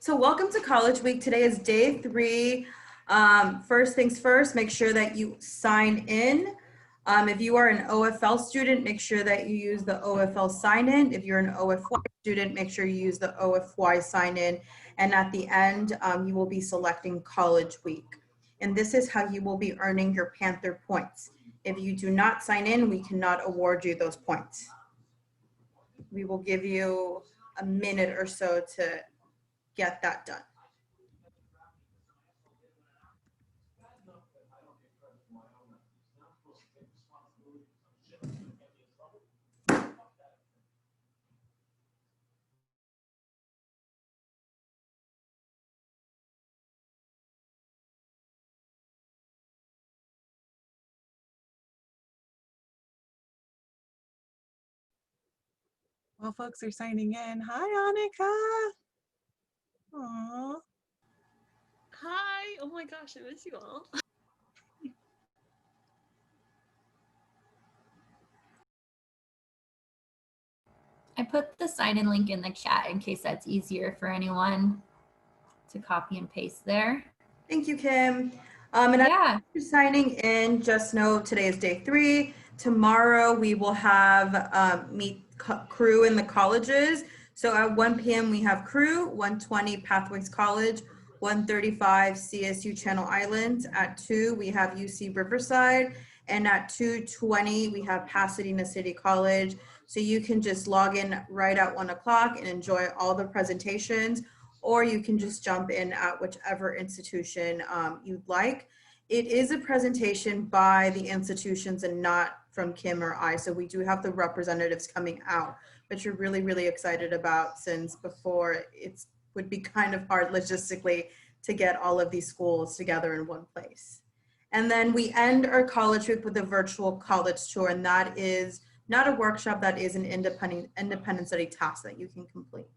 So welcome to College Week. Today is day 3. First things first, make sure that you sign in. If you are an OFL student, make sure that you use the OFL sign in. If you're an OFY student, make sure you use the OFY sign in. And at the end, you will be selecting College Week. And this is how you will be earning your Panther points. If you do not sign in, we cannot award you those points. We will give you a minute or so to get that done. Well, folks are signing in. Hi, Annika. Aww. Hi. Oh my gosh, I miss you all. I put the sign-in link in the chat in case that's easier for anyone to copy and paste there. Thank you, Kim. And as you're signing in, just know today is day 3. Tomorrow we will have meet crew in the colleges. So at 1 p.m. we have crew, 1:20 Pathways College, 1:35 CSU Channel Islands. At 2 we have UC Riverside, and at 2:20 we have Pasadena City College. So you can just log in right at 1 o'clock and enjoy all the presentations, or you can just jump in at whichever institution you'd like. It is a presentation by the institutions and not from Kim or I, so we do have the representatives coming out, which we're really, really excited about, since before it would be kind of hard logistically to get all of these schools together in one place. And then we end our college week with a virtual college tour, and that is not a workshop, that is an independent study task that you can complete.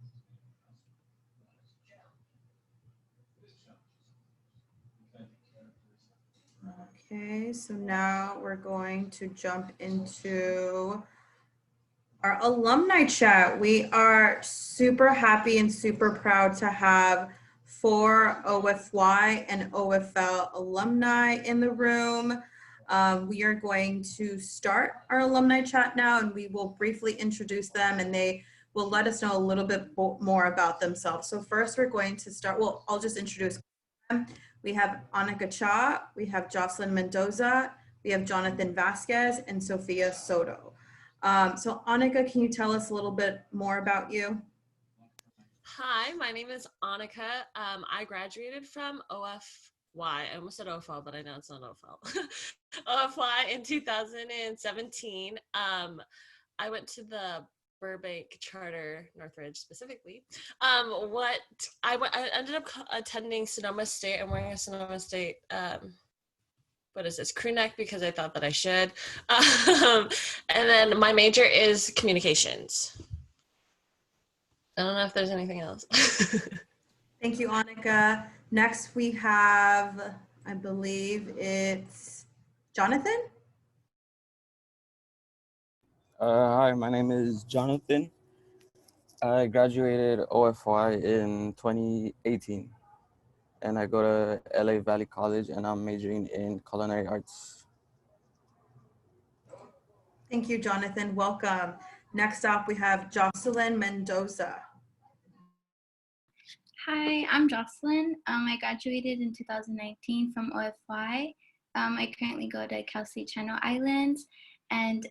Okay, so now we're going to jump into our alumni chat. We are super happy and super proud to have 4 OFY and OFL alumni in the room. We are going to start our alumni chat now, and we will briefly introduce them, and they will let us know a little bit more about themselves. So first we're going to start, well, I'll just introduce them. We have Annika Cha, we have Jocelyn Mendoza, we have Jonathan Vasquez, and Sophia Soto. So Annika, can you tell us a little bit more about you? Hi, my name is Annika. I graduated from OFY. I almost said OFL, but I know it's not OFL. OFY in 2017. I went to the Burbank Charter, Northridge specifically. I ended up attending Sonoma State. I'm wearing a Sonoma State, what is this, crew neck, because I thought that I should. And then my major is communications. I don't know if there's anything else. Thank you, Annika. Next we have, I believe it's Jonathan. Hi, my name is Jonathan. I graduated OFY in 2018, and I go to LA Valley College, and I'm majoring in culinary arts. Thank you, Jonathan. Welcome. Next up, we have Jocelyn Mendoza. Hi, I'm Jocelyn. I graduated in 2019 from OFY. I currently go to Cal State Channel Islands, and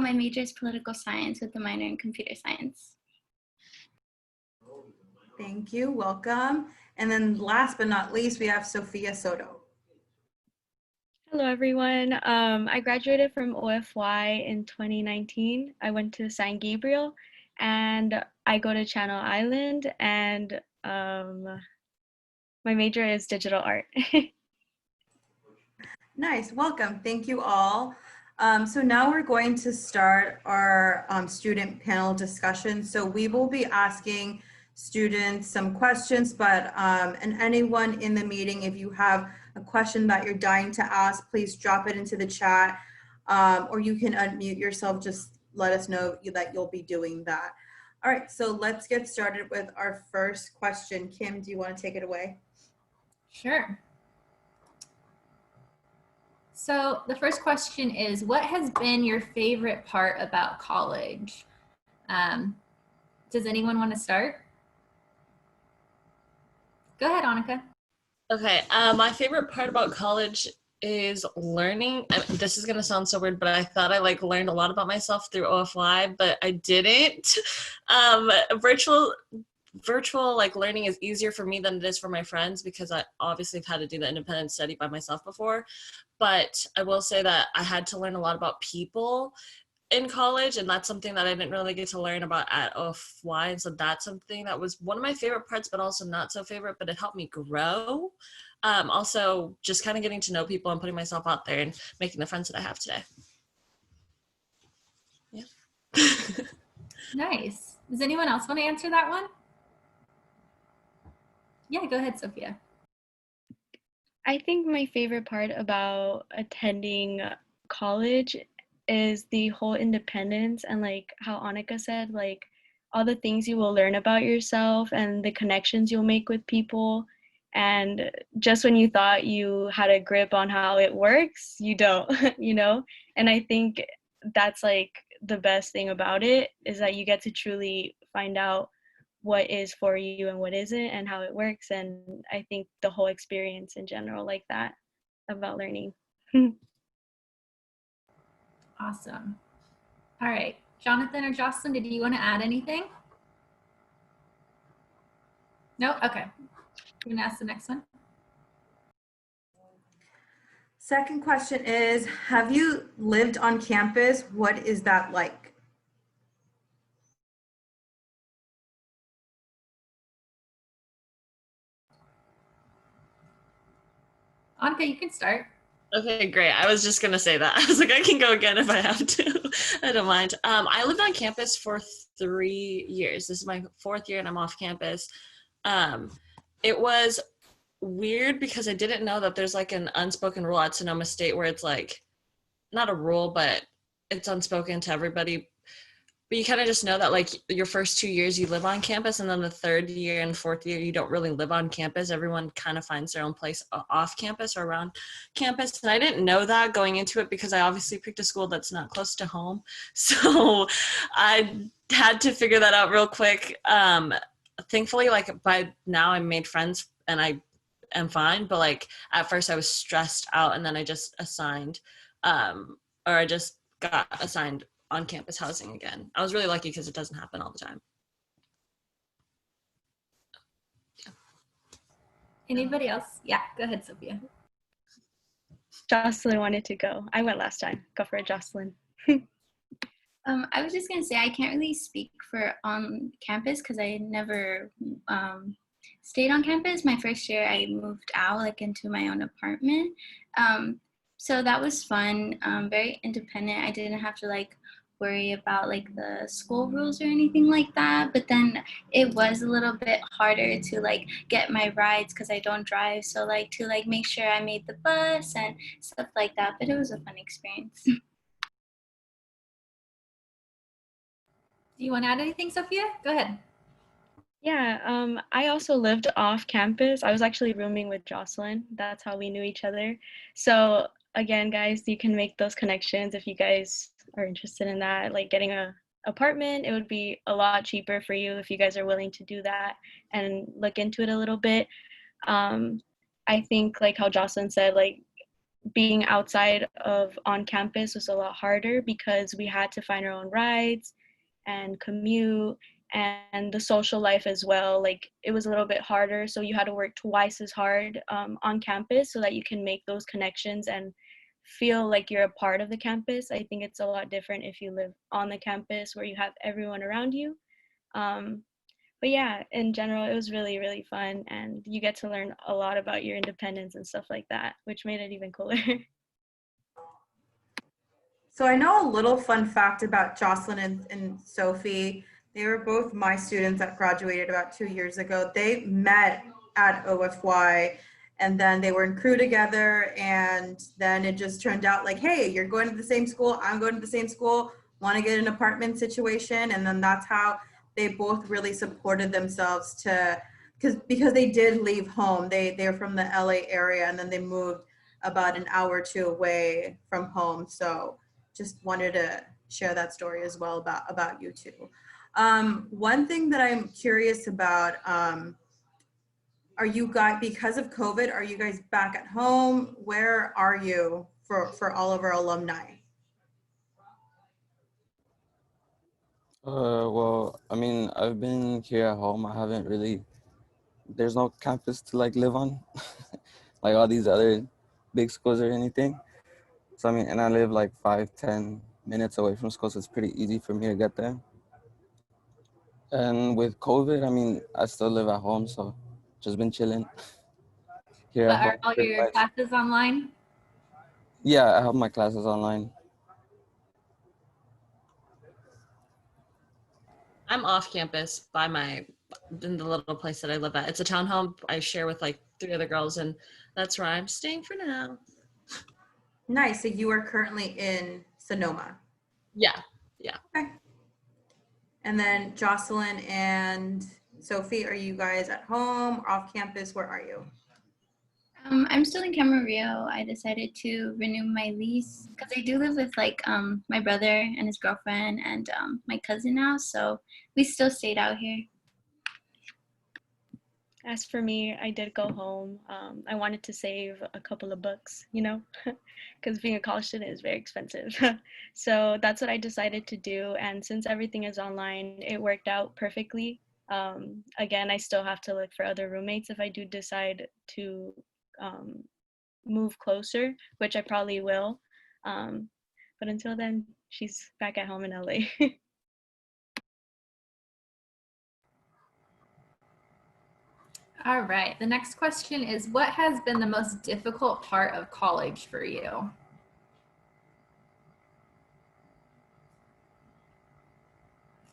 my major is political science with a minor in computer science. Thank you, welcome. And then last but not least, we have Sophia Soto. Hello, everyone. I graduated from OFY in 2019. I went to San Gabriel, and I go to Channel Island, and my major is digital art. Nice, welcome. Thank you all. So now we're going to start our student panel discussion. So we will be asking students some questions, but and anyone in the meeting, if you have a question that you're dying to ask, please drop it into the chat, or you can unmute yourself. Just let us know that you'll be doing that. All right, so let's get started with our first question. Kim, do you want to take it away? Sure. So the first question is, what has been your favorite part about college? Does anyone want to start? Go ahead, Annika. Okay, my favorite part about college is learning. This is gonna sound so weird, but I thought I learned a lot about myself through OFY, but I didn't. Virtual learning is easier for me than it is for my friends because I obviously have had to do the independent study by myself before. But I will say that I had to learn a lot about people in college, and that's something that I didn't really get to learn about at OFY. And so that's something that was one of my favorite parts, but also not so favorite, but it helped me grow. Also, just kind of getting to know people and putting myself out there and making the friends that I have today. Yeah. Nice. Does anyone else want to answer that one? Yeah, go ahead, Sophia. I think my favorite part about attending college is the whole independence and how Annika said, all the things you will learn about yourself and the connections you'll make with people. And just when you thought you had a grip on how it works, you don't, And I think that's the best thing about it is that you get to truly find out what is for you and what isn't and how it works. And I think the whole experience in general like that about learning. Awesome. All right, Jonathan or Jocelyn, did you want to add anything? No? Okay. You want to ask the next one? Second question is, have you lived on campus? What is that like? Annika, you can start. Okay, great. I was just gonna say that. I was like, I can go again if I have to. I don't mind. I lived on campus for 3 years. This is my 4th year and I'm off campus. It was weird because I didn't know that there's an unspoken rule at Sonoma State where it's not a rule, but it's unspoken to everybody. But you kind of just know that your first 2 years you live on campus, and then the 3rd year and 4th year you don't really live on campus. Everyone kind of finds their own place off campus or around campus. And I didn't know that going into it because I obviously picked a school that's not close to home. So I had to figure that out real quick. Thankfully, by now I made friends and I am fine. But at first I was stressed out, and then I just I just got assigned on-campus housing again. I was really lucky because it doesn't happen all the time. Yeah. Anybody else? Yeah, go ahead, Sophia. Jocelyn wanted to go. I went last time. Go for it, Jocelyn. I was just gonna say I can't really speak for on campus because I never stayed on campus. My first year I moved out into my own apartment. So that was fun, very independent. I didn't have to worry about the school rules or anything like that. But then it was a little bit harder to get my rides because I don't drive. So to make sure I made the bus and stuff like that. But it was a fun experience. Do you want to add anything, Sophia? Go ahead. Yeah, I also lived off campus. I was actually rooming with Jocelyn. That's how we knew each other. So again, guys, you can make those connections if you guys are interested in that. Getting a apartment, it would be a lot cheaper for you if you guys are willing to do that and look into it a little bit. I think how Jocelyn said, being outside of on campus was a lot harder because we had to find our own rides and commute, and the social life as well. It was a little bit harder, so you had to work twice as hard on campus so that you can make those connections and feel like you're a part of the campus. I think it's a lot different if you live on the campus where you have everyone around you. But yeah, in general, it was really, really fun, and you get to learn a lot about your independence and stuff like that, which made it even cooler. So I know a little fun fact about Jocelyn and Sophie. They were both my students that graduated about 2 years ago. They met at OFY, and then they were in crew together, and then it just turned out hey, you're going to the same school, I'm going to the same school, want to get an apartment situation, and then that's how they both really supported themselves to, because they did leave home. They're from the LA area, and then they moved about an hour or two away from home. So just wanted to share that story as well about you two. One thing that I'm curious about, are you guys, because of COVID, are you guys back at home? Where are you for all of our alumni? Well, I mean, I've been here at home. I haven't really, there's no campus to like live on, like all these other big schools or anything. So I mean, and I live like 5-10 minutes away from school, so it's pretty easy for me to get there. And with COVID, I mean, I still live at home, so just been chilling here But at are home all pretty your much. classes online? Yeah, I have my classes online. I'm off campus in the little place that I live at. It's a townhome I share with like 3 other girls, and that's where I'm staying for now. Nice. So you are currently in Sonoma. Yeah. Okay. And then Jocelyn and Sophie, are you guys at home, off campus? Where are you? I'm still in Camarillo. I decided to renew my lease because I do live with like my brother and his girlfriend and my cousin now. So we still stayed out here. As for me, I did go home. I wanted to save a couple of bucks, you know, because being a college student is very expensive. So that's what I decided to do. And since everything is online, it worked out perfectly. Again, I still have to look for other roommates if I do decide to um, move closer, which I probably will. But until then, she's back at home in LA. All right. The next question is, what has been the most difficult part of college for you?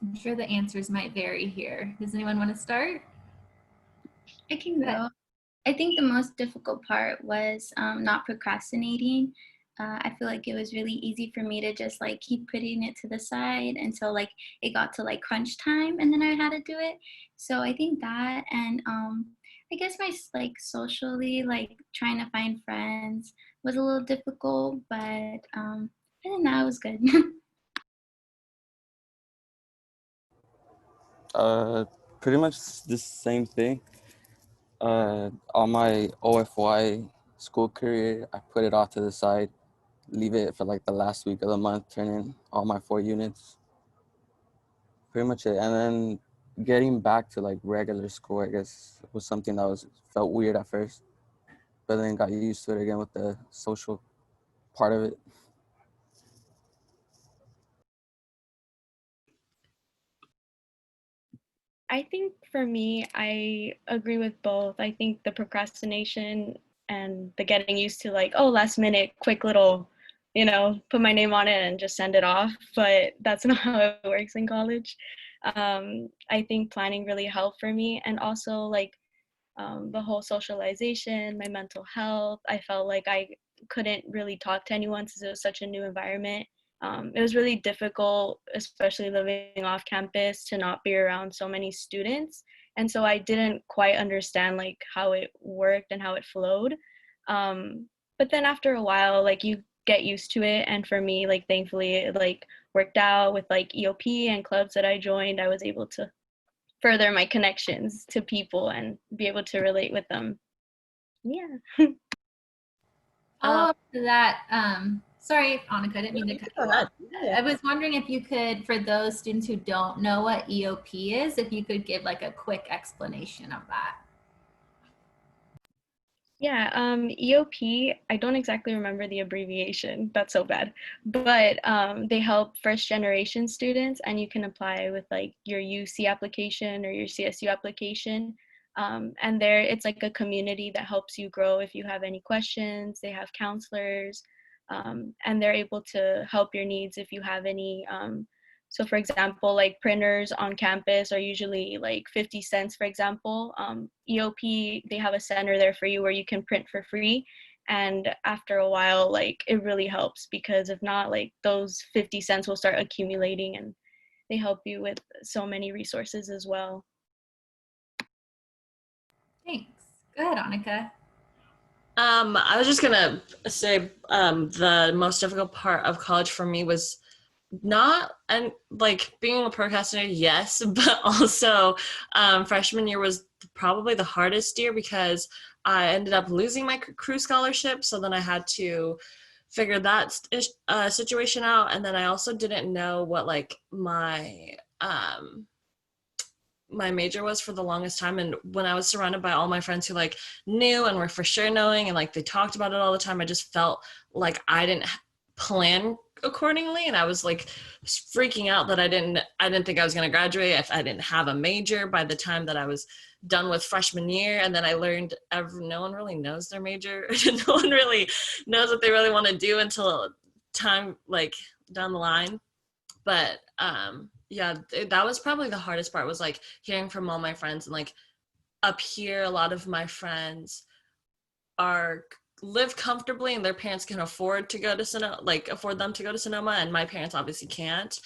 I'm sure the answers might vary here. Does anyone want to start? I can go. I think the most difficult part was not procrastinating. I feel like it was really easy for me to just like keep putting it to the side until like it got to like crunch time and then I had to do it. So I think that, and I guess my like socially like trying to find friends was a little difficult, but other than that, it was good. Pretty much the same thing. On my OFY school career, I put it off to the side, leave it for like the last week of the month, turn in all my 4 units. Pretty much it. And then getting back to like regular school, I guess, was something that felt weird at first, but then got used to it again with the social part of it. I think for me, I agree with both. I think the procrastination and the getting used to like, oh, last minute, quick little, you know, put my name on it and just send it off. But that's not how it works in college. I think planning really helped for me. And also like the whole socialization, my mental health. I felt like I couldn't really talk to anyone since it was such a new environment. It was really difficult, especially living off campus, to not be around so many students. And so I didn't quite understand like how it worked and how it flowed. But then after a while, like you get used to it. And for me, like thankfully, it like worked out with like EOP and clubs that I joined. I was able to further my connections to people and be able to relate with them. Yeah. Follow up to that. Sorry, Annika, I didn't mean to cut you off. I was wondering if you could, for those students who don't know what EOP is, if you could give like a quick explanation of that. Yeah, EOP, I don't exactly remember the abbreviation. That's so bad. But they help first generation students, and you can apply with like your UC application or your CSU application. And there, it's like a community that helps you grow if you have any questions. They have counselors, and they're able to help your needs if you have any. So for example, like printers on campus are usually like 50 cents, for example. EOP, they have a center there for you where you can print for free. And after a while, like it really helps because if not, like those 50 cents will start accumulating and they help you with so many resources as well. Thanks. Go ahead, Annika. I was just gonna say the most difficult part of college for me was not, and like being a procrastinator, yes, but also freshman year was probably the hardest year because I ended up losing my crew scholarship, so then I had to figure that situation out, and then I also didn't know what like my major was for the longest time. And when I was surrounded by all my friends who like knew and were for sure knowing and like they talked about it all the time, I just felt like I didn't plan accordingly, and I was like freaking out that I didn't think I was going to graduate if I didn't have a major by the time that I was done with freshman year. And then I learned no one really knows their major. No one really knows what they really want to do until time like down the line. But yeah, that was probably the hardest part, was like hearing from all my friends. And like up here, a lot of my friends live comfortably and their parents can afford to go to Sonoma, like afford them to go to Sonoma, and my parents obviously can't.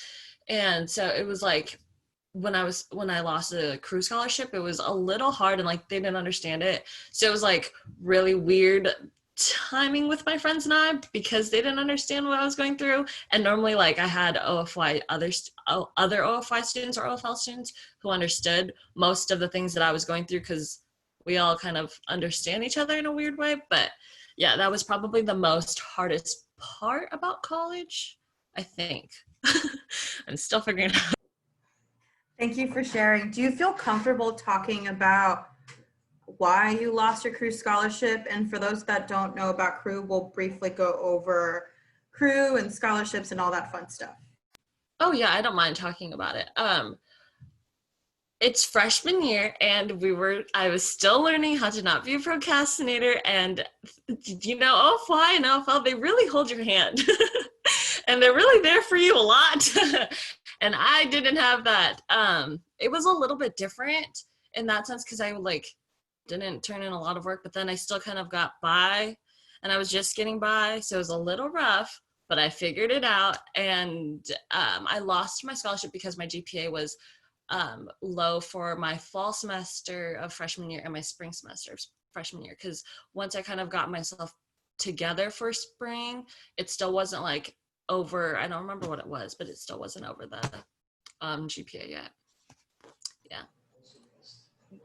And so it was like when I lost a crew scholarship, it was a little hard, and like they didn't understand it. So it was like really weird timing with my friends and I, because they didn't understand what I was going through. And normally like I had OFY other OFY students or OFL students who understood most of the things that I was going through, because we all kind of understand each other in a weird way. But yeah, that was probably the most hardest part about college, I think. I'm still figuring it out. Thank you for sharing. Do you feel comfortable talking about why you lost your crew scholarship? And for those that don't know about crew, we'll briefly go over crew and scholarships and all that fun stuff. Oh yeah, I don't mind talking about it. It's freshman year, and I was still learning how to not be a procrastinator. And you know, OFY and OFL, they really hold your hand. And they're really there for you a lot. And I didn't have that. It was a little bit different in that sense, because I like didn't turn in a lot of work, but then I still kind of got by, and I was just getting by. So it was a little rough, but I figured it out. And I lost my scholarship because my GPA was low for my fall semester of freshman year and my spring semester of freshman year. Because once I kind of got myself together for spring, it still wasn't like over, I don't remember what it was, but it still wasn't over the GPA yet. Yeah.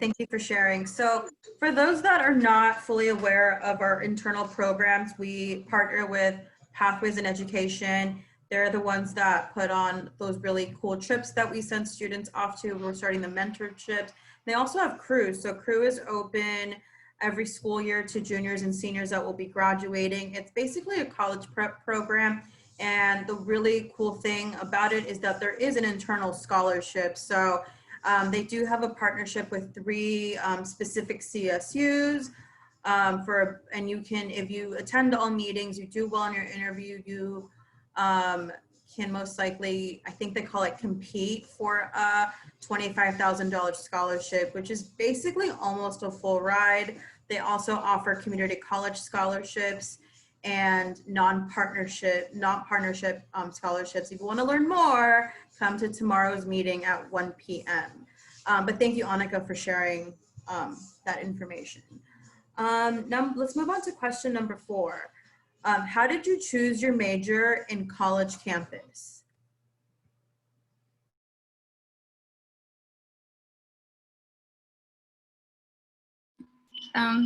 Thank you for sharing. So for those that are not fully aware of our internal programs, we partner with Pathways in Education. They're the ones that put on those really cool trips that we send students off to. We're starting the mentorships. They also have Crew. So Crew is open every school year to juniors and seniors that will be graduating. It's basically a college prep program. And the really cool thing about it is that there is an internal scholarship. So they do have a partnership with 3 specific CSUs and you can, if you attend all meetings, you do well in your interview, you can most likely, I think they call it, compete for a $25,000 scholarship, which is basically almost a full ride. They also offer community college scholarships and non-partnership scholarships. If you want to learn more, come to tomorrow's meeting at 1 p.m. But thank you, Annika, for sharing that information. Now let's move on to question number 4. How did you choose your major in college campus?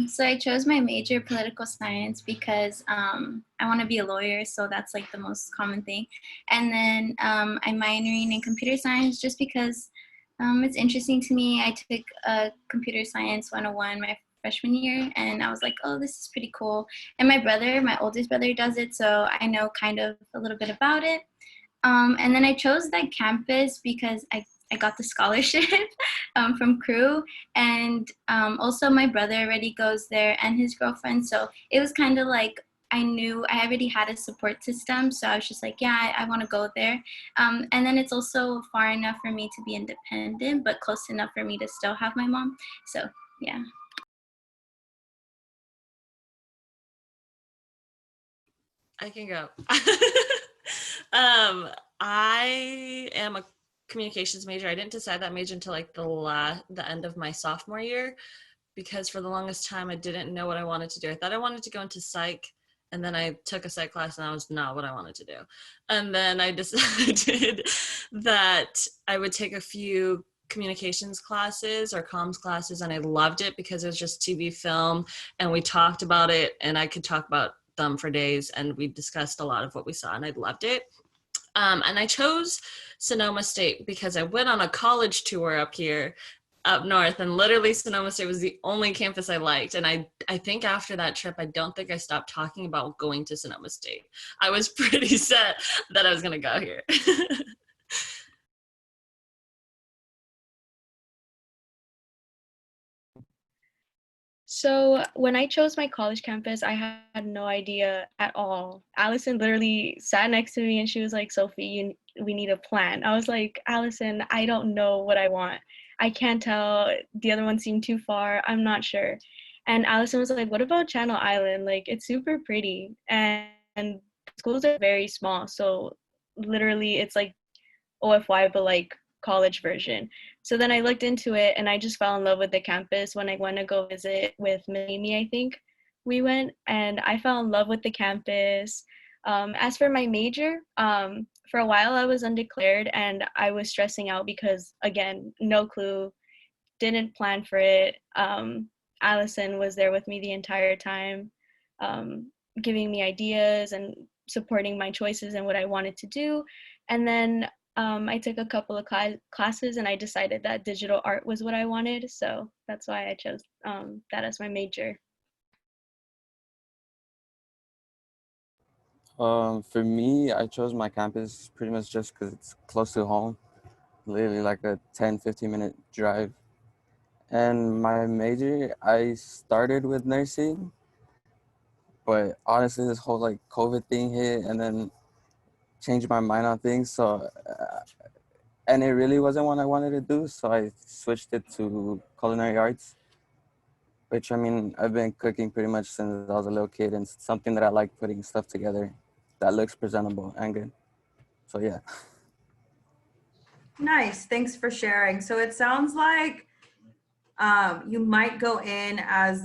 So I chose my major, political science, because I want to be a lawyer, so that's like the most common thing. And then I'm minoring in computer science just because it's interesting to me. I took computer science 101 my freshman year, and I was like, oh, this is pretty cool. And my oldest brother does it, so I know kind of a little bit about it. And then I chose that campus because I got the scholarship from Crew, and also my brother already goes there and his girlfriend, so it was kind of like I knew I already had a support system, so I was just like, yeah, I want to go there. And then it's also far enough for me to be independent, but close enough for me to still have my mom. So yeah. I can go. I am a communications major. I didn't decide that major until like the end of my sophomore year, because for the longest time I didn't know what I wanted to do. I thought I wanted to go into psych, and then I took a psych class and that was not what I wanted to do. And then I decided that I would take a few communications classes or comms classes, and I loved it because it was just TV, film, and we talked about it, and I could talk about them for days, and we discussed a lot of what we saw, and I loved it. And I chose Sonoma State because I went on a college tour up here, up north, and literally Sonoma State was the only campus I liked. And I think after that trip, I don't think I stopped talking about going to Sonoma State. I was pretty set that I was going to go here. So when I chose my college campus, I had no idea at all. Allison literally sat next to me and she was like, Sophie, we need a plan. I was like, Allison, I don't know what I want. I can't tell. The other one seemed too far. I'm not sure. And Allison was like, what about Channel Island? Like, it's super pretty. And schools are very small. So literally it's like OFY, but like college version. So then I looked into it and I just fell in love with the campus when I went to go visit with Mimi, I think we went, and I fell in love with the campus. As for my major, for a while I was undeclared and I was stressing out because, again, no clue, didn't plan for it. Allison was there with me the entire time, giving me ideas and supporting my choices and what I wanted to do. And then I took a couple of classes and I decided that digital art was what I wanted. So that's why I chose that as my major. For me, I chose my campus pretty much just because it's close to home, literally like a 10-15 minute drive. And my major, I started with nursing, but honestly, this whole like COVID thing hit and then changed my mind on things. So, and it really wasn't what I wanted to do. So I switched it to culinary arts, which I mean, I've been cooking pretty much since I was a little kid, and it's something that I like putting stuff together that looks presentable and good. So yeah. Nice. Thanks for sharing. So it sounds like you might go in as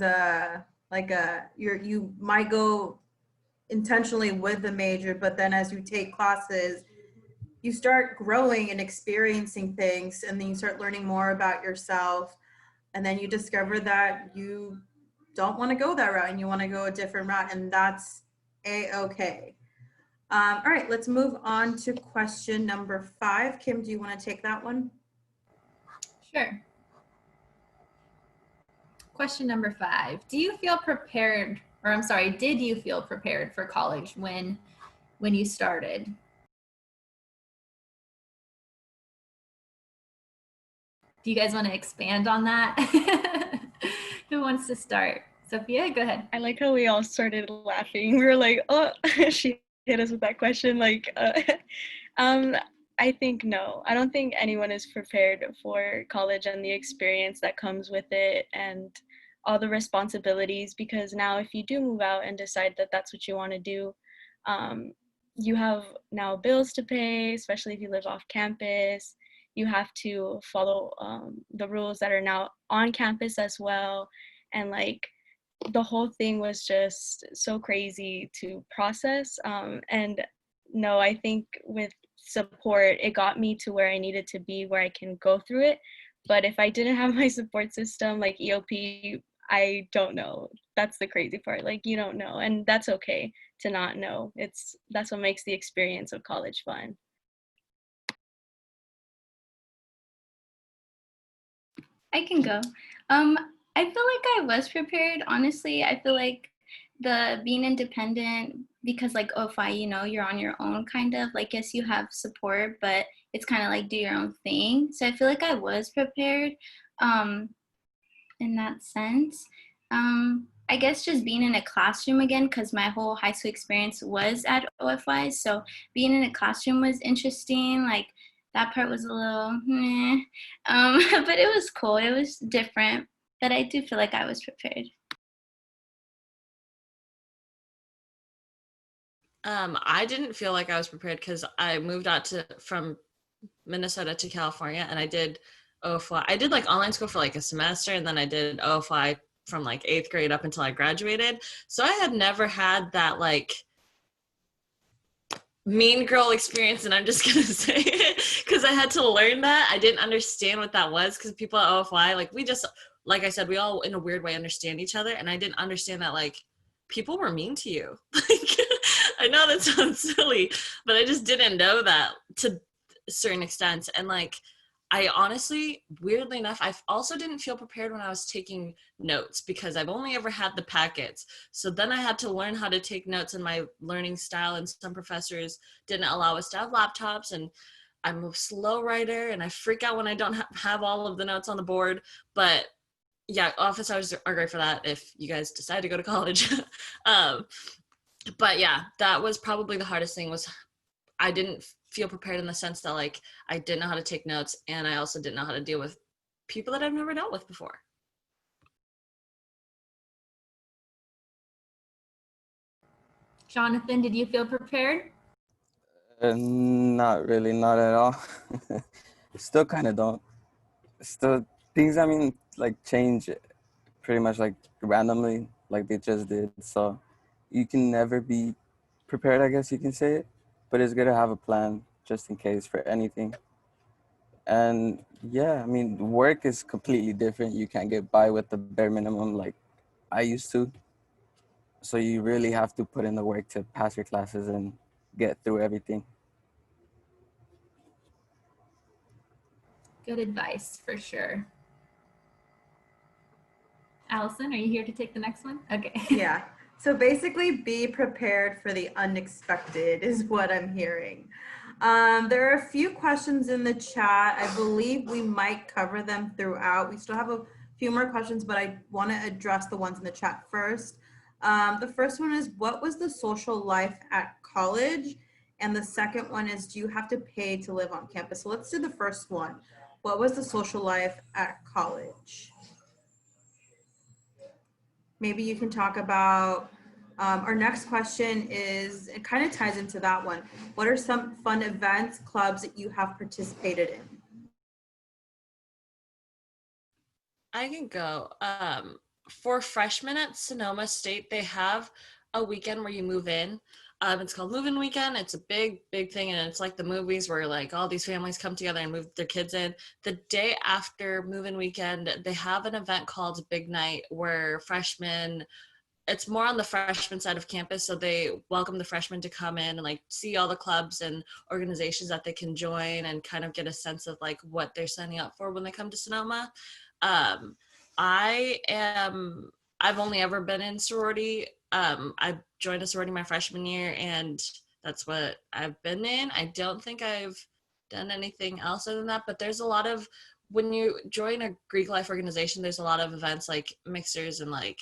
you might go intentionally with the major, but then as you take classes, you start growing and experiencing things, and then you start learning more about yourself, and then you discover that you don't want to go that route and you want to go a different route, and that's a-okay. All right, let's move on to question number 5. Kim, do you want to take that one? Sure. Question number 5. Do you feel prepared, or I'm sorry, did you feel prepared for college when you started? Do you guys want to expand on that? Who wants to start? Sophia, go ahead. I like how we all started laughing. We were like, oh, she hit us with that question. Like, I think no. I don't think anyone is prepared for college and the experience that comes with it and all the responsibilities, because now if you do move out and decide that that's what you want to do, you have now bills to pay, especially if you live off campus. You have to follow the rules that are now on campus as well. And like, the whole thing was just so crazy to process. And no, I think with support, it got me to where I needed to be, where I can go through it. But if I didn't have my support system like EOP, I don't know. That's the crazy part. Like, you don't know, and that's okay to not know. That's what makes the experience of college fun. I can go. I feel like I was prepared. Honestly, I feel like the being independent, because like OFI, you're on your own kind of. Like, yes, you have support, but it's kind of like do your own thing. So I feel like I was prepared in that sense. I guess just being in a classroom again, because my whole high school experience was at OFI. So being in a classroom was interesting. Like, that part was a little meh. But it was cool. It was different. But I do feel like I was prepared. I didn't feel like I was prepared because I moved out from Minnesota to California, and I did OFY. I did like online school for like a semester, and then I did OFY from like 8th grade up until I graduated. So I had never had that like mean girl experience, and I'm just gonna say it because I had to learn that. I didn't understand what that was because people at OFY, like we just, like I said, we all in a weird way understand each other, and I didn't understand that like people were mean to you. Like I know that sounds silly, but I just didn't know that to a certain extent. And like I honestly, weirdly enough, I also didn't feel prepared when I was taking notes because I've only ever had the packets. So then I had to learn how to take notes in my learning style, and some professors didn't allow us to have laptops, and I'm a slow writer and I freak out when I don't have all of the notes on the board. But yeah, office hours are great for that if you guys decide to go to college. But yeah, that was probably the hardest thing, was I didn't feel prepared in the sense that like I didn't know how to take notes, and I also didn't know how to deal with people that I've never dealt with before. Jonathan, did you feel prepared? Not really, not at all. Still kind of don't. Still, things, I mean, like change pretty much like randomly, like they just did. So you can never be prepared, I guess you can say it. But it's good to have a plan just in case for anything. And yeah, I mean, work is completely different. You can't get by with the bare minimum like I used to. So you really have to put in the work to pass your classes and get through everything. Good advice for sure. Allison, are you here to take the next one? Okay. Yeah. So basically, be prepared for the unexpected is what I'm hearing. There are a few questions in the chat. I believe we might cover them throughout. We still have a few more questions, but I want to address the ones in the chat first. The first one is, what was the social life at college? And the second one is, do you have to pay to live on campus? So let's do the first one. What was the social life at college? Maybe you can talk about, our next question is, it kind of ties into that one. What are some fun events, clubs that you have participated in? I can go. For freshmen at Sonoma State, they have a weekend where you move in. It's called Move-In Weekend. It's a big, big thing, and it's like the movies where like all these families come together and move their kids in. The day after Move-In Weekend, they have an event called Big Night where freshmen, it's more on the freshman side of campus, so they welcome the freshmen to come in and like see all the clubs and organizations that they can join and kind of get a sense of like what they're signing up for when they come to Sonoma. Um, I've only ever been in sorority. I joined a sorority my freshman year, and that's what I've been in. I don't think I've done anything else other than that, but there's a lot of, when you join a Greek life organization, there's a lot of events like mixers and like,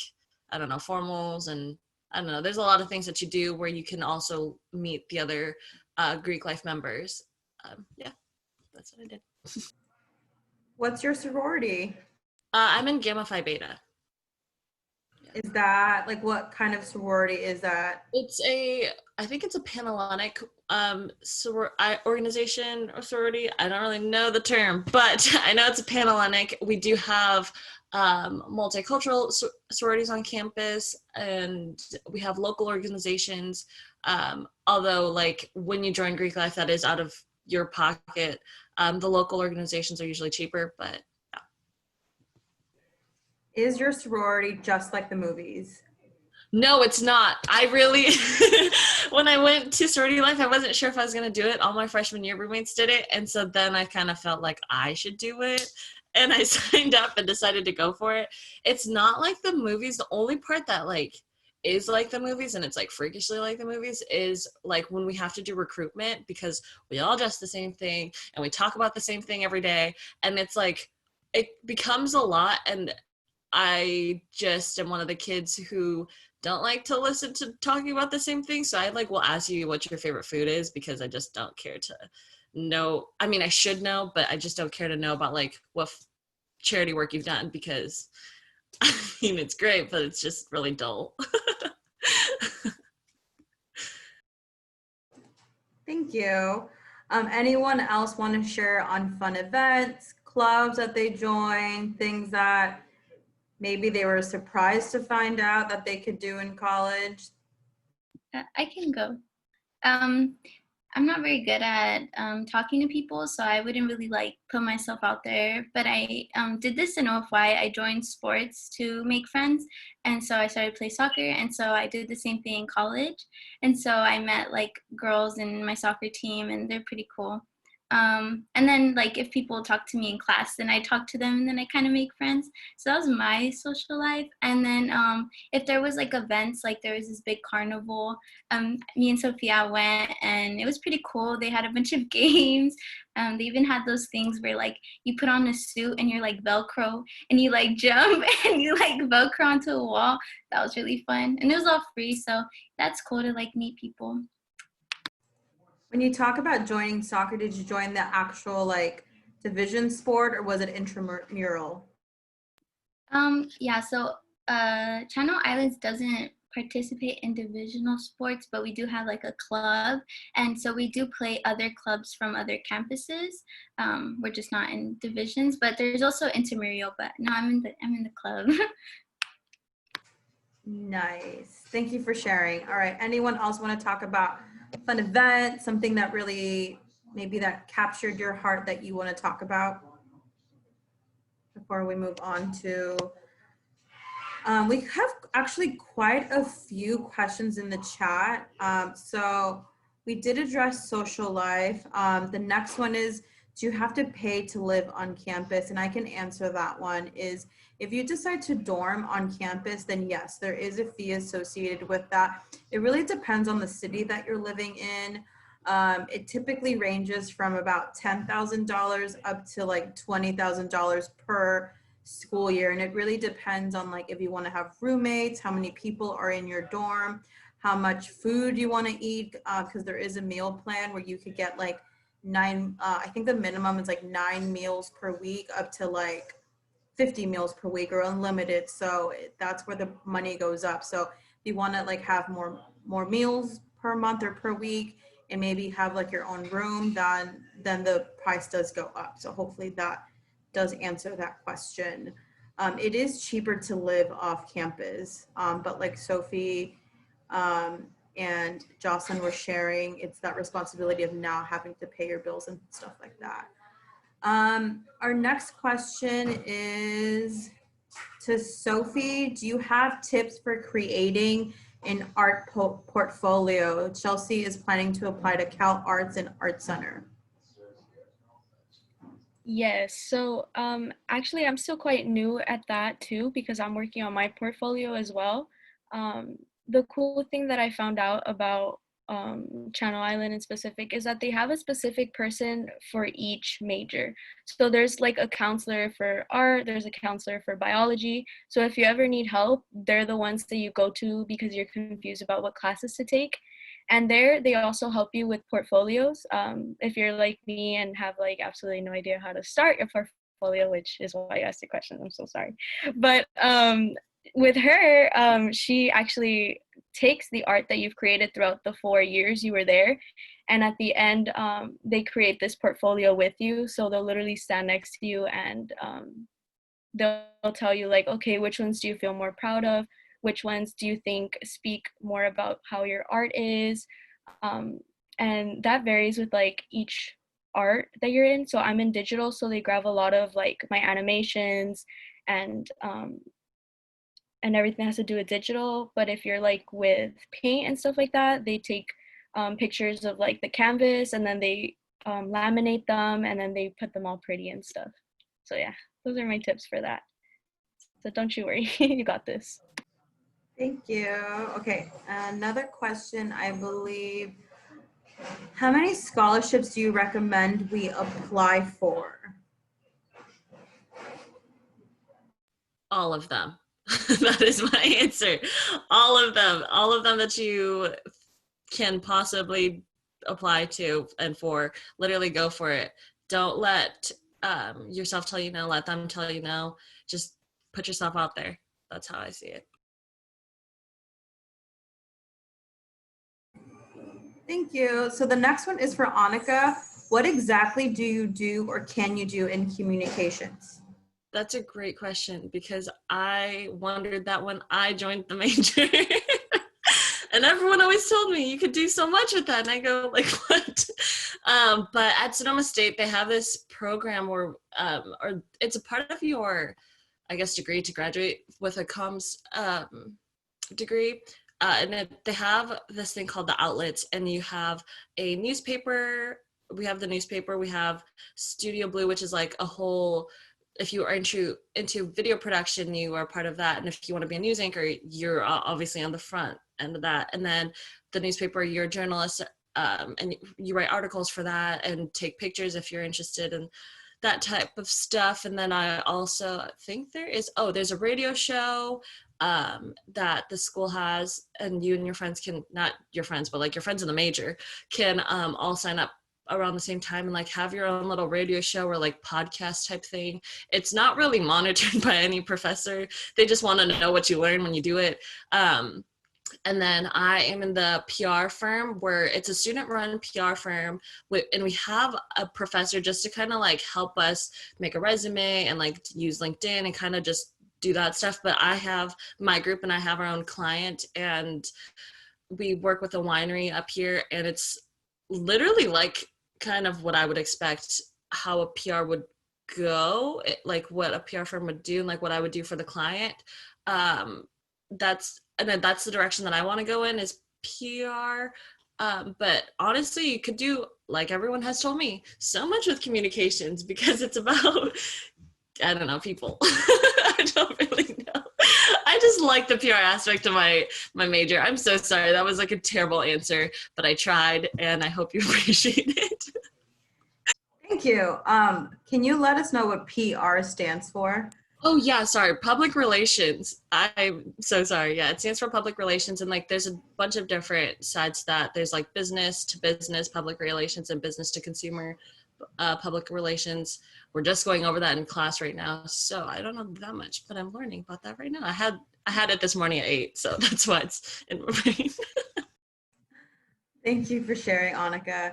I don't know, formals, and I don't know, there's a lot of things that you do where you can also meet the other Greek life members. Yeah, that's what I did. What's your sorority? I'm in Gamma Phi Beta. Is that, like, what kind of sorority is that? I think it's a Panhellenic organization or sorority. I don't really know the term, but I know it's a Panhellenic. We do have multicultural sororities on campus, and we have local organizations. Although, like, when you join Greek life, that is out of your pocket. The local organizations are usually cheaper, but yeah. Is your sorority just like the movies? No, it's not. I really, when I went to sorority life, I wasn't sure if I was going to do it. All my freshman year roommates did it. And so then I kind of felt like I should do it. And I signed up and decided to go for it. It's not like the movies. The only part that like is like the movies, and it's like freakishly like the movies, is like when we have to do recruitment, because we all dress the same thing and we talk about the same thing every day. And it's like, it becomes a lot. And I just am one of the kids who don't like to listen to talking about the same thing. So I like will ask you what your favorite food is, because I just don't care to know. I mean, I should know, but I just don't care to know about like what charity work you've done, because I mean, it's great, but it's just really dull. Thank you. Anyone else want to share on fun events, clubs that they joined, things that maybe they were surprised to find out that they could do in college? I can go. I'm not very good at talking to people, so I wouldn't really like put myself out there. But I did this in OFY. I joined sports to make friends, and so I started to play soccer. And so I did the same thing in college. And so I met like girls in my soccer team, and they're pretty cool. And then like if people talk to me in class, then I talk to them, and then I kind of make friends. So that was my social life. And then if there was like events, like there was this big carnival, me and Sophia went, and it was pretty cool. They had a bunch of games. They even had those things where like you put on a suit and you're like Velcro, and you like jump and you like Velcro onto a wall. That was really fun, and it was all free. So that's cool to like meet people. When you talk about joining soccer, did you join the actual like division sport, or was it intramural? Yeah, so Channel Islands doesn't participate in divisional sports, but we do have like a club, and so we do play other clubs from other campuses. We're just not in divisions, but there's also intramural. But no, I'm in the club. Nice. Thank you for sharing. All right. Anyone else want to talk about fun event, something that really maybe that captured your heart that you want to talk about before we move on to we have actually quite a few questions in the chat. So we did address social life. The next one is, do you have to pay to live on campus? And I can answer that one. Is if you decide to dorm on campus, then yes, there is a fee associated with that. It really depends on the city that you're living in. It typically ranges from about $10,000 up to like $20,000 per school year, and it really depends on like if you want to have roommates, how many people are in your dorm, how much food you want to eat, because there is a meal plan where you could get like I think the minimum is like 9 meals per week up to like 50 meals per week or unlimited. So that's where the money goes up. So if you want to like have more meals per month or per week and maybe have like your own room, then the price does go up. So hopefully that does answer that question. It is cheaper to live off campus, but like Sophie and Jocelyn were sharing, it's that responsibility of now having to pay your bills and stuff like that. Our next question is to Sophie. Do you have tips for creating an art portfolio? Chelsea is planning to apply to Cal Arts and Art Center. Yes, so actually I'm still quite new at that too, because I'm working on my portfolio as well. The cool thing that I found out about Channel Island in specific is that they have a specific person for each major. So there's like a counselor for art, there's a counselor for biology. So if you ever need help, they're the ones that you go to because you're confused about what classes to take. And there they also help you with portfolios. If you're like me and have like absolutely no idea how to start your portfolio, which is why I asked the question, I'm so sorry. But with her, she actually takes the art that you've created throughout the 4 years you were there, and at the end they create this portfolio with you. So they'll literally stand next to you, and they'll tell you like, okay, which ones do you feel more proud of, which ones do you think speak more about how your art is, and that varies with like each art that you're in. So I'm in digital, so they grab a lot of like my animations and everything has to do with digital. But if you're like with paint and stuff like that, they take pictures of like the canvas, and then they laminate them, and then they put them all pretty and stuff. So yeah, those are my tips for that. So don't you worry, you got this. Thank you. Okay, another question, I believe. How many scholarships do you recommend we apply for? All of them. That is my answer. All of them that you can possibly apply to and for. Literally go for it. Don't let yourself tell you no, let them tell you no. Just put yourself out there. That's how I see it. Thank you. So the next one is for Annika. what exactly do you do or can you do in communications? That's a great question because I wondered that when I joined the major. And everyone always told me you could do so much with that. And I go, like, what? But at Sonoma State, they have this program where, or it's a part of your, I guess, degree to graduate with a comms degree. They have this thing called the outlets, and you have a newspaper. We have the newspaper. We have Studio Blue, which is like a whole, if you are into video production, you are part of that. And if you want to be a news anchor, you're obviously on the front end of that. And then the newspaper, you're a journalist, and you write articles for that and take pictures if you're interested in that type of stuff. And then I also think there's a radio show that the school has, and you and your friends can, not your friends, but like your friends in the major can all sign up around the same time and like have your own little radio show or like podcast type thing. It's not really monitored by any professor. They just want to know what you learn when you do it. And then I am in the PR firm where it's a student run PR firm. And we have a professor just to kind of like help us make a resume and like use LinkedIn and kind of just do that stuff. But I have my group and I have our own client, and we work with a winery up here, and it's literally like kind of what I would expect how a PR would go, like what a PR firm would do and like what I would do for the client. That's the direction that I want to go in, is PR. But honestly, you could do, like everyone has told me, so much with communications because it's about, I don't know, people. I don't really know. I just like the PR aspect of my major. I'm so sorry. That was like a terrible answer, but I tried, and I hope you appreciate it. Thank you. Can you let us know what PR stands for? Oh yeah, sorry. Public relations. I'm so sorry. Yeah, it stands for public relations, and like there's a bunch of different sides to that. There's like business to business public relations and business to consumer public relations. We're just going over that in class right now, so I don't know that much, but I'm learning about that right now. I had it this morning at 8, so that's why it's in my brain. Thank you for sharing, Annika.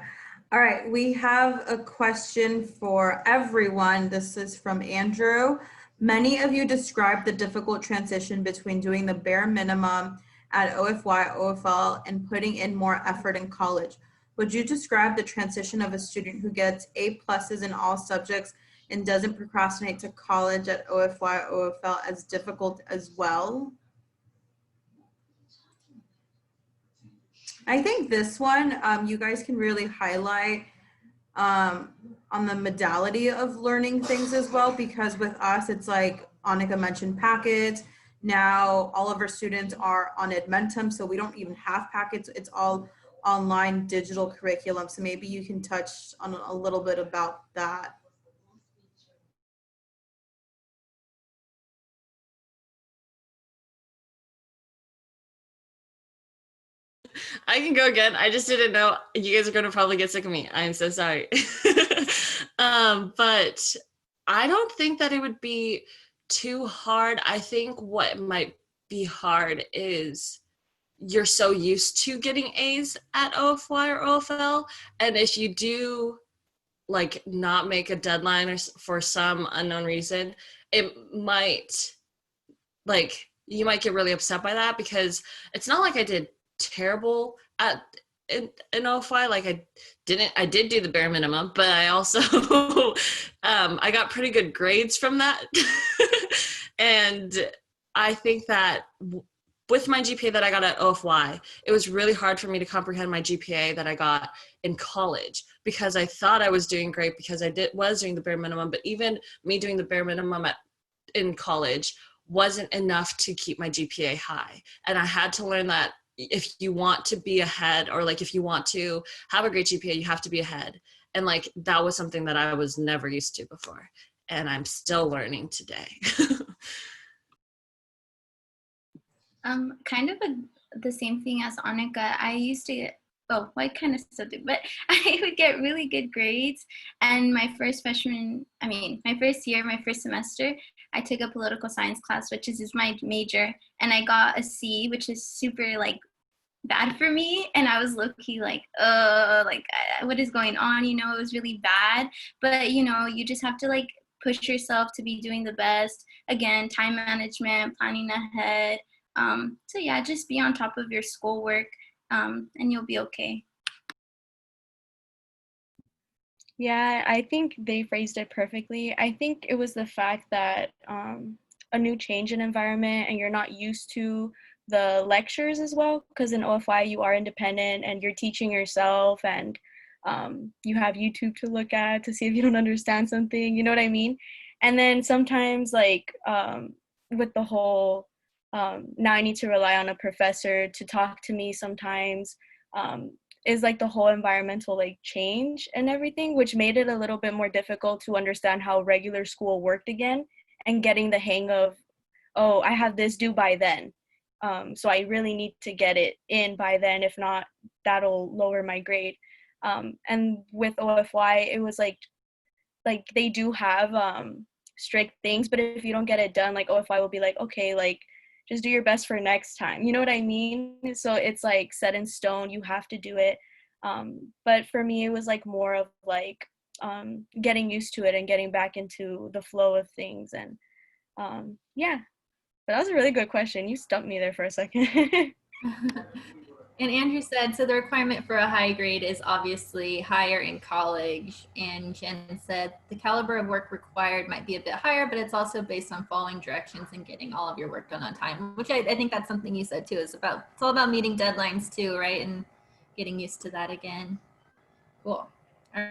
All right, we have a question for everyone. This is from Andrew. Many of you described the difficult transition between doing the bare minimum at OFY, OFL, and putting in more effort in college. Would you describe the transition of a student who gets A+ in all subjects and doesn't procrastinate to college at OFY, OFL as difficult as well? I think this one, you guys can really highlight on the modality of learning things as well, because with us, it's like Annika mentioned packets. Now all of our students are on Edmentum, so we don't even have packets. It's all online digital curriculum. So maybe you can touch on a little bit about that. I can go again. I just didn't know. You guys are going to probably get sick of me. I'm so sorry. But I don't think that it would be too hard. I think what might be hard is you're so used to getting A's at OFY or OFL. And if you do like not make a deadline or for some unknown reason, it might, like, you might get really upset by that, because it's not like I did terrible in OFY. Like I did do the bare minimum, but I also I got pretty good grades from that. And I think that with my GPA that I got at OFY, it was really hard for me to comprehend my GPA that I got in college, because I thought I was doing great because I was doing the bare minimum, but even me doing the bare minimum in college wasn't enough to keep my GPA high. And I had to learn that if you want to be ahead, or like if you want to have a great GPA, you have to be ahead. And like that was something that I was never used to before, and I'm still learning today. Kind of the same thing as Annika. I used to get, well, I kind of still do, but I would get really good grades. And my first year, my first semester, I took a political science class, which is my major, and I got a C, which is super like bad for me, and I was low-key like, what is going on? You know, it was really bad. But you know, you just have to like push yourself to be doing the best. Again, time management, planning ahead. So yeah, just be on top of your schoolwork, and you'll be okay. Yeah, I think they phrased it perfectly. I think it was the fact that a new change in environment and you're not used to the lectures as well, because in OFY you are independent and you're teaching yourself, and you have YouTube to look at to see if you don't understand something, you know what I mean? And then sometimes like with the whole now I need to rely on a professor to talk to me sometimes. Is like the whole environmental like change and everything, which made it a little bit more difficult to understand how regular school worked again, and getting the hang of, oh, I have this due by then. So I really need to get it in by then. If not, that'll lower my grade. And with OFY, it was like they do have strict things, but if you don't get it done, like OFY will be like, okay, like just do your best for next time. You know what I mean? So it's like set in stone. You have to do it. But for me, it was like more of like getting used to it and getting back into the flow of things. And yeah, but that was a really good question. You stumped me there for a second. And Andrew said, so the requirement for a high grade is obviously higher in college. And Jen said, the caliber of work required might be a bit higher, but it's also based on following directions and getting all of your work done on time, which I think that's something you said too, it's all about meeting deadlines too, right? And getting used to that again. Cool. All